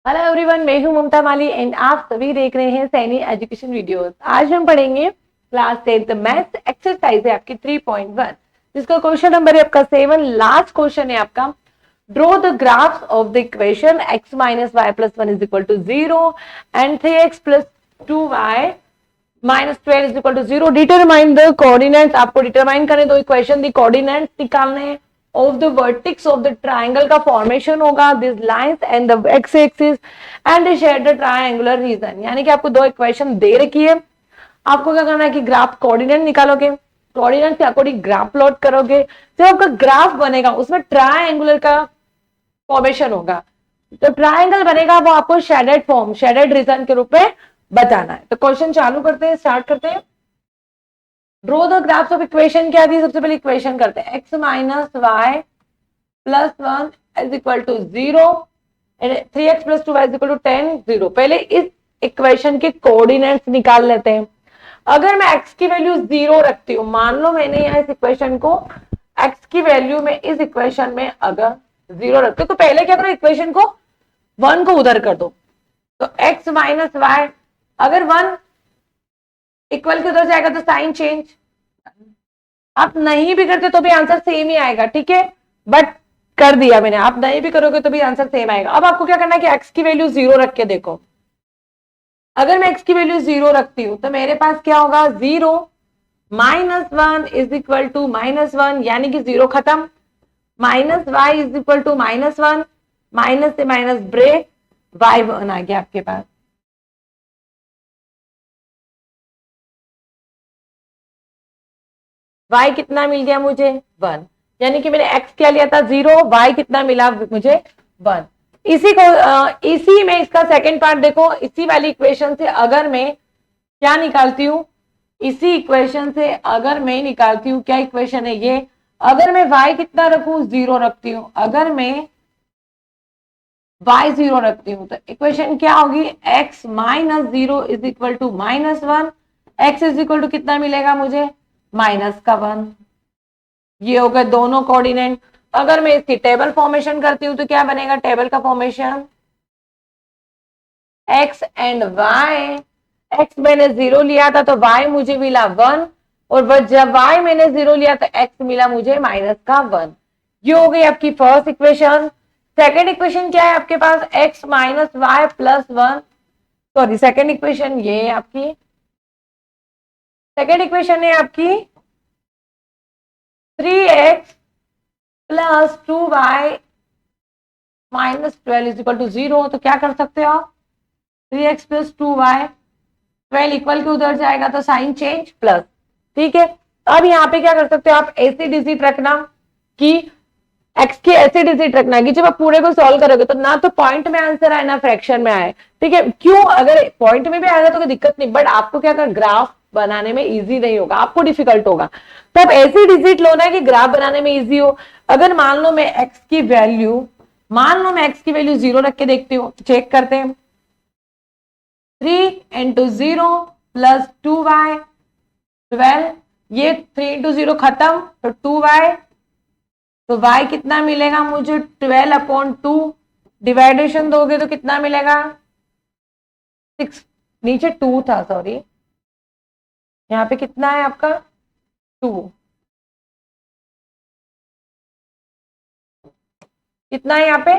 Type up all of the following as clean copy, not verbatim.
Hello everyone, मैं हूं ममता माली and आप सभी देख रहे हैं सैनी एजुकेशन वीडियोस। आज हम पढ़ेंगे क्लास 10th मैथ्स एक्सरसाइज है आपकी 3.1, जिसका क्वेश्चन नंबर है आपका 7। लास्ट क्वेश्चन है आपका, draw the graphs of the equation x minus y plus 1 is equal to 0 and 3x plus 2y minus 12 is equal to 0। Determine the coordinates, आपको determine करने दो इक्वेशन दी कोऑर्डिनेट्स निकालने हैं of the vertex of the triangle का formation होगा, these lines and the x axis and they share the triangular region। यानी कि आपको दो इक्वेशन दे रखी है, आपको क्या करना है कि ग्राफ कोऑर्डिनेट निकालोगे, कोऑर्डिनेट के अकॉर्डिंग ग्राफ प्लॉट करोगे। जब आपका ग्राफ बनेगा उसमें ट्रायंगुलर का फॉर्मेशन होगा, तो ट्रायंगल बनेगा वो आपको शेडेड फॉर्म, शेडेड रीजन के रूप में बताना है। तो क्वेश्चन चालू करते हैं, स्टार्ट करते हैं। Draw the graphs of equation क्या थी, सबसे पहले इक्वेशन करते हैं। x minus y plus 1 is equal to 0 and 3x plus 2y is equal to 10 0। पहले इस इक्वेशन के कोऑर्डिनेट्स निकाल लेते हैं। अगर मैं x की वैल्यू 0 रखती हूँ, मान लो मैंने यहाँ इस इक्वेशन को x की वैल्यू में इस इक्वेशन में अगर 0 रखते तो पहले क्या करो, इक्वेशन को 1 को उधर कर दो। तो x माइनस वाई अगर 1 इक्वल के उधर जाएगा तो साइन चेंज, आप नहीं भी करते तो भी आंसर सेम ही आएगा, ठीक है। बट कर दिया मैंने, आप नहीं भी करोगे तो भी आंसर सेम आएगा। अब आपको क्या करना है कि x की वैल्यू 0 रख के देखो। अगर मैं x की वैल्यू 0 रखती हूं तो मेरे पास क्या होगा, 0 minus 1 is equal to minus 1, यानी कि 0 खत्म। Minus y is equal to minus 1, minus से माइनस ब्रेक, y1 आ गया आपके पास। y कितना मिल गया मुझे, 1, यानी कि मैंने x क्या लिया था 0, y कितना मिला मुझे 1। इसी को इसी में इसका सेकंड पार्ट देखो, इसी वाली इक्वेशन से अगर मैं क्या निकालती हूँ, इसी इक्वेशन से अगर मैं निकालती हूँ, क्या इक्वेशन है ये, अगर मैं y कितना रखूं, 0 रखती हूँ, अगर मैं y 0 रखती हूँ तो इक्वेशन क्या होगी, x minus 0 is equal to minus 1, x is equal to कितना मिलेगा मुझे, माइनस का 1। ये हो गए दोनों कोऑर्डिनेट। अगर मैं इसकी टेबल फॉर्मेशन करती हूँ तो क्या बनेगा, टेबल का formation x and y, x मैंने 0 लिया था तो y मुझे मिला 1, और जब y मैंने 0 लिया तो x मिला मुझे माइनस का 1। ये हो गई आपकी फर्स्ट इक्वेशन। सेकेंड इक्वेशन क्या है आपके पास, x minus y plus 1, sorry second equation ये है आपकी, सेकेंड इक्वेशन है आपकी 3x plus 2y minus 12 is equal to 0। तो क्या कर सकते हो आप, 3x प्लस 2y, 12 इक्वल के उधर जाएगा तो साइन चेंज प्लस, ठीक है। अब यहाँ पे क्या कर सकते हो आप, ऐसे डिजिट रखना कि x की ऐसे डिजिट रखना कि जब आप पूरे को सॉल्व करोगे तो ना तो पॉइंट में आंसर आए ना फ्रैक्शन में आए, ठीक है। क्यों, अगर पॉइंट में भी आएगा तो कोई दिक्कत नहीं, बट आपको क्या कर, ग्राफ बनाने में इजी नहीं होगा, आपको डिफिकल्ट होगा। तो आप ऐसी डिजिट लो ना कि ग्राफ बनाने में इजी हो। अगर मान लो मैं x की वैल्यू, मान लो मैं x की वैल्यू 0 रख के देखती हूँ, चेक करते हैं। 3 इंटू 0 प्लस 2y 12, ये 3 इंटू 0 खत्म तो 2y, तो y कितना मिलेगा मुझे, 12 अपॉन 2, डिवाइडेशन दोगे तो कितना मिलेगा 6, नीचे 2 था सॉरी, यहाँ पे कितना है आपका 2, कितना है यहाँ पे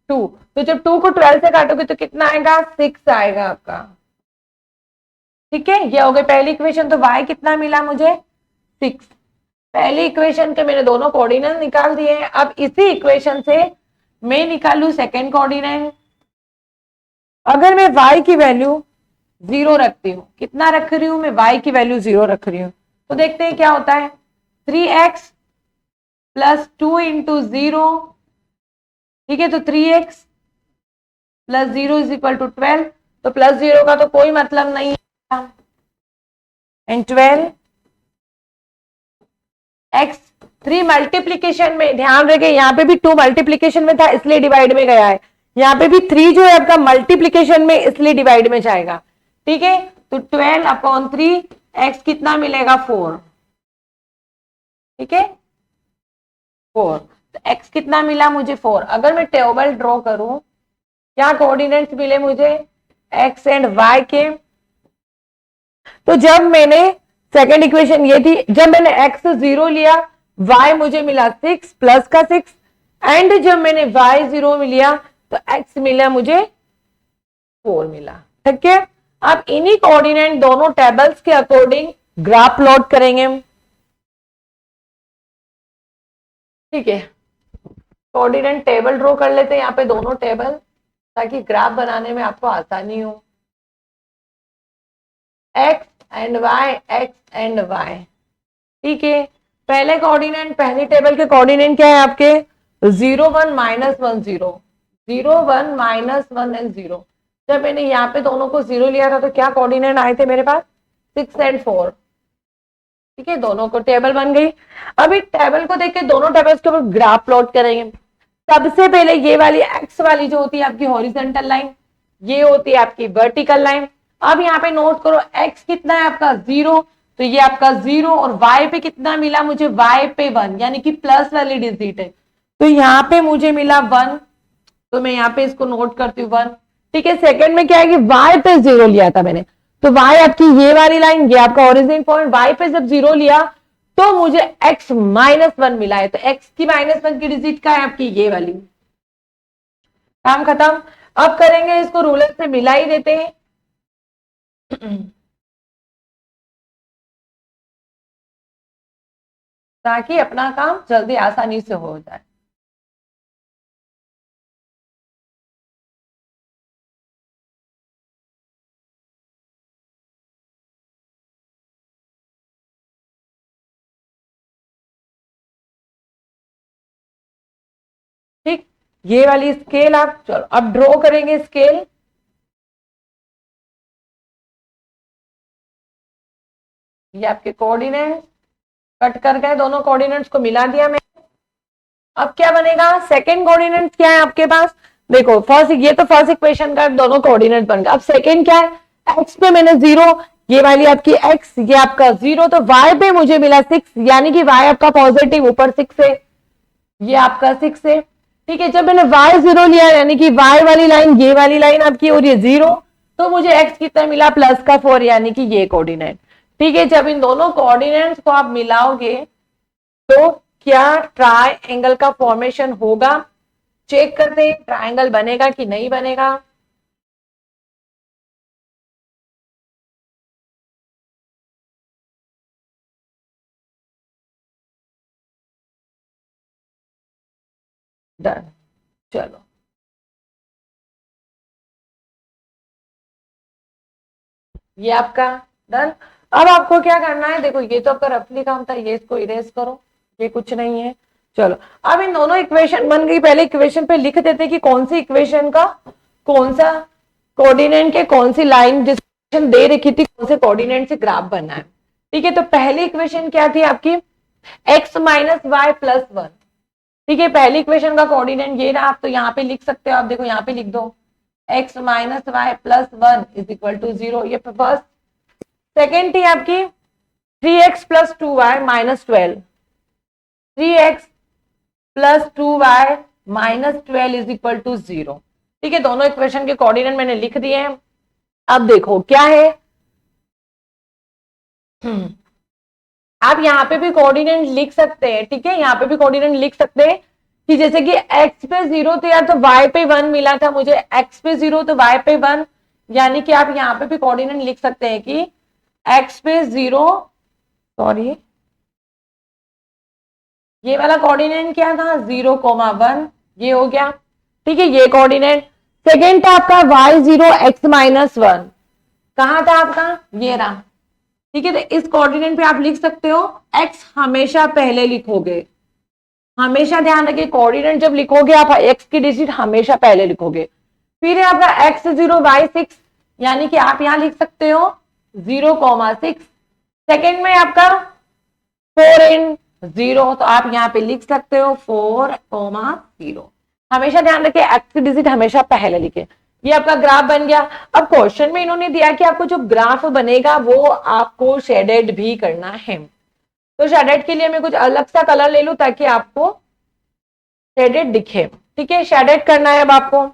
2। तो जब 2 को 12 से काटोगे तो कितना आएगा, 6 आएगा आपका, ठीक है। ये हो गई पहली इक्वेशन। तो y कितना मिला मुझे 6। पहली इक्वेशन के मैंने दोनों कोऑर्डिनेट निकाल दिए हैं। अब इसी इक्वेशन से मैं निकालू सेकेंड कोऑर्डिनेट। अगर मैं y की वैल्यू 0 रखती हूँ, कितना रख रही हूं मैं, y की वैल्यू 0 रख रही हूँ, तो देखते हैं क्या होता है। 3x प्लस 2 इंटू 0, ठीक है, तो 3x plus 0 is equal to 12, तो प्लस 0 का तो कोई मतलब नहीं है, एंड 12 x 3 मल्टीप्लीकेशन में, ध्यान रखे यहाँ पे भी 2 मल्टीप्लीकेशन में था इसलिए डिवाइड में गया है, यहाँ पे भी 3 जो है आपका मल्टीप्लीकेशन में इसलिए डिवाइड में जाएगा, ठीक है। तो 12 अपॉन 3, x कितना मिलेगा 4, ठीक है 4, तो x कितना मिला मुझे 4। अगर मैं टेबल ड्रॉ करूं क्या कोऑर्डिनेट्स मिले मुझे, एक्स एंड वाई के। तो जब मैंने सेकेंड इक्वेशन ये थी, जब मैंने एक्स 0 लिया, वाई मुझे मिला 6 प्लस का 6, एंड जब मैंने वाई 0 लिया तो एक्स मिला मुझे 4 मिला। ठीक है, अब इन्हीं कोऑर्डिनेट दोनों टेबल्स के अकॉर्डिंग ग्राफ प्लॉट करेंगे। ठीक है, कोऑर्डिनेट टेबल ड्रॉ कर लेते हैं यहाँ पे दोनों टेबल, ताकि ग्राफ बनाने में आपको आसानी हो। X and y, x and y. ठीक है, पहले कोऑर्डिनेट, पहली टेबल के कोऑर्डिनेट क्या है आपके, 0 1 -1 0, 0 1 -1 एंड 0। जब मैंने यहाँ पे दोनों को 0 लिया था तो क्या कोऑर्डिनेट आए थे मेरे पास, 6 एंड 4। ठीक है, दोनों को टेबल बन गई। अभी टेबल को देख के दोनों टेबल्स के ऊपर ग्राफ प्लॉट करेंगे। सबसे पहले ये वाली एक्स वाली जो होती है आपकी हॉरिजॉन्टल लाइन, ये होती है आपकी वर्टिकल लाइन। अब यहाँ पे नोट करो, एक्स कितना है आपका 0, तो ये आपका 0, और वाई पे कितना मिला मुझे, वाई पे 1, यानी कि प्लस वाली डिजिट है, तो यहाँ पे मुझे मिला 1, तो मैं यहाँ पे इसको नोट करती हूँ 1। ठीक है, सेकंड में क्या है कि वाई पे 0 लिया था मैंने, तो वाई आपकी ये वाली लाइन, ये आपका ओरिजिन पॉइंट, वाई पे जब 0 लिया तो मुझे x -1 मिला है, तो x की -1 की डिजिट का है आपकी ये वाली। काम खत्म। अब करेंगे इसको रूलर से मिला ही देते हैं। ताकि अपना काम जल्दी आसानी से हो जाए। ठीक, ये वाली स्केल आप, चलो अब ड्रॉ करेंगे स्केल। ये आपके कोऑर्डिनेट कट कर गए, दोनों कोऑर्डिनेट्स को मिला दिया मैं। अब क्या बनेगा, सेकंड कोऑर्डिनेट क्या है आपके पास, देखो फर्स्ट, ये तो फर्स्ट इक्वेशन का दोनों कोऑर्डिनेट बन गए। अब सेकंड क्या है, एक्स पे मैंने 0, ये वाली आपकी एक्स, ये आपका 0, तो वाई पे मुझे मिला 6, यानी कि वाई आपका पॉजिटिव ऊपर 6 है, ये आपका 6 है। ठीक है, जब मैंने वाई 0 लिया, यानी कि वाई वाली लाइन, ये वाली लाइन आपकी, और ये 0, तो मुझे एक्स कितना मिला, प्लस का 4, यानी कि ये कोऑर्डिनेट। ठीक है, जब इन दोनों कोऑर्डिनेट्स को आप मिलाओगे तो क्या ट्राइंगल का फॉर्मेशन होगा, चेक करते हैं ट्राइंगल बनेगा कि नहीं बनेगा। डन, चलो ये आपका डन। अब आपको क्या करना है, देखो ये तो आपका रफली काम था, ये इसको इरेज करो, ये कुछ नहीं है। चलो अब इन दोनों इक्वेशन बन गई, पहले इक्वेशन पे लिख देते कि कौन सी इक्वेशन का कौन सा कोऑर्डिनेट के कौन सी लाइन जिस दे रखी थी, कौन से कोऑर्डिनेट से ग्राफ बनना है। ठीक है, तो पहली इक्वेशन क्या थी आपकी, x -y + 1। ठीक है, पहली इक्वेशन का कोऑर्डिनेट ये रहा, आप तो यहाँ पे लिख सकते हो, आप देखो यहाँ पे लिख दो x - y + 1 = 0, ये फर्स्ट। सेकेंड थी आपकी 3x + 2y - 12, 3x + 2y - 12 = 0। ठीक है, दोनों इक्वेशन के कोऑर्डिनेट मैंने लिख दिए हैं। अब देखो क्या है, आप यहाँ पे भी कोऑर्डिनेट लिख सकते हैं। ठीक है, यहाँ पे भी कोऑर्डिनेट लिख सकते हैं कि जैसे कि x पे 0 था यार, तो y पे 1 मिला था मुझे, x पे 0 तो y पे 1, यानी कि आप यहाँ पे भी कोऑर्डिनेट लिख सकते हैं कि x पे 0, सॉरी ये वाला कोऑर्डिनेट क्या था, 0, 1, ये हो गया। ठीक है, ये कोऑर्डिनेट। सेकेंड था आपका y0 x -1, कहां था आपका, ये रहा। ठीक है, तो इस कोऑर्डिनेट पे आप लिख सकते हो, x हमेशा पहले लिखोगे, हमेशा ध्यान रखिए कोऑर्डिनेट जब लिखोगे आप x की डिजिट हमेशा पहले लिखोगे। फिर है आपका x0 y6, यानी कि आप यहां लिख सकते हो 0, 6। सेकेंड में आपका 4 इन 0, तो आप यहाँ पे लिख सकते हो 4, 0। हमेशा ध्यान रखिए एक्स की डिजिट हमेशा पहले लिखे। ये आपका ग्राफ बन गया। अब क्वेश्चन में इन्होंने दिया कि आपको जो ग्राफ बनेगा वो आपको शेडेड भी करना है, तो शेडेड के लिए मैं कुछ अलग सा कलर ले लूं ताकि आपको शेडेड दिखे। ठीक है, शेडेड करना है अब आपको।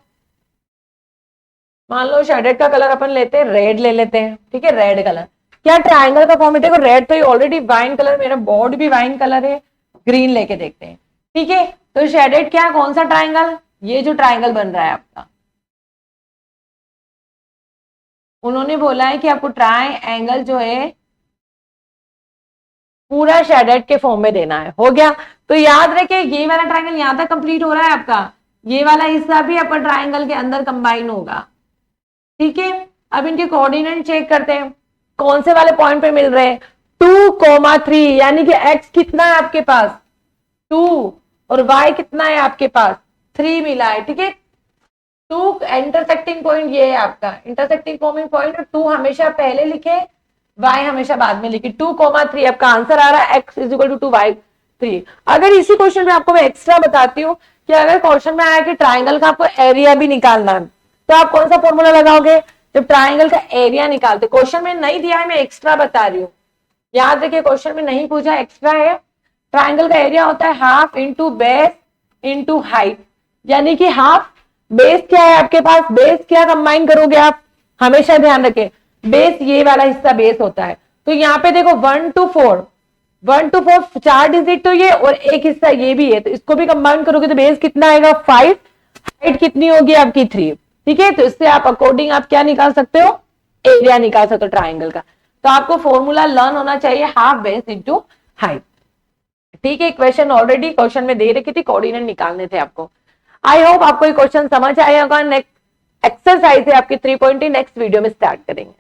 मान लो शेडेड का कलर अपन लेते हैं रेड ले लेते हैं, ठीक है, रेड कलर। क्या ट्राइंगल का फॉर्म है? देखो रेड तो ऑलरेडी वाइन कलर, मेरा बोर्ड भी वाइन कलर है, ग्रीन लेके देखते हैं, ठीक है। तो शेडेड क्या, कौन सा ट्राइंगल? ये जो ट्राइंगल बन रहा है आपका, उन्होंने बोला है कि आपको ट्राइंगल जो है पूरा शेडेड के फॉर्म में देना है। हो गया? तो याद रखिए ये वाला ट्राइंगल यहां तक कंप्लीट हो रहा है आपका, ये वाला हिस्सा भी अपन ट्राइंगल के अंदर कंबाइन होगा, ठीक है। अब इनके कोऑर्डिनेट चेक करते हैं, कौन से वाले पॉइंट पे मिल रहे हैं, 2,3, यानी कि x कितना है आपके पास 2 और y कितना है आपके पास 3 मिला है, ठीक है। 2 इंटरसेक्टिंग पॉइंट ये है आपका इंटरसेक्टिंग पॉइंट, और 2 हमेशा पहले लिखे, y हमेशा बाद में लिखे। 2,3 आपका आंसर आ रहा है, x is equal to 2y3। अगर इसी क्वेश्चन में आपको मैं एक्स्ट्रा बताती हूँ कि अगर क्वेश्चन में आया कि ट्राइंगल का आपको एरिया भी निकालना है, तो आप कौन सा फॉर्मूला लगाओगे? जब ट्राइंगल का एरिया निकालते, क्वेश्चन में नहीं दिया है, मैं एक्स्ट्रा बता रही हूँ, याद रखिए क्वेश्चन में नहीं पूछा, एक्स्ट्रा है। ट्राइंगल का एरिया होता है half into base into height, यानी कि हाफ, बेस क्या है आपके पास, बेस क्या कंबाइन करोगे आप, हमेशा ध्यान रखें बेस, ये वाला हिस्सा बेस होता है। तो यहाँ पे देखो 1 to 4 4 डिजिट तो ये, और एक हिस्सा ये भी है, तो इसको भी कंबाइन करोगे तो बेस कितना आएगा 5, हाइट कितनी होगी आपकी 3, ठीक है। तो इससे आप अकॉर्डिंग आप क्या निकाल सकते हो, एरिया निकाल सकते हो ट्राइंगल का। तो आपको फॉर्मूला लर्न होना चाहिए हाफ बेस इंटू हाइट, ठीक है। क्वेश्चन ऑलरेडी क्वेश्चन में दे रखी थी, कोऑर्डिनेट निकालने थे आपको। आई होप आपको ये क्वेश्चन समझ आया होगा। नेक्स्ट एक्सरसाइज है आपकी 3.3, नेक्स्ट वीडियो में स्टार्ट करेंगे।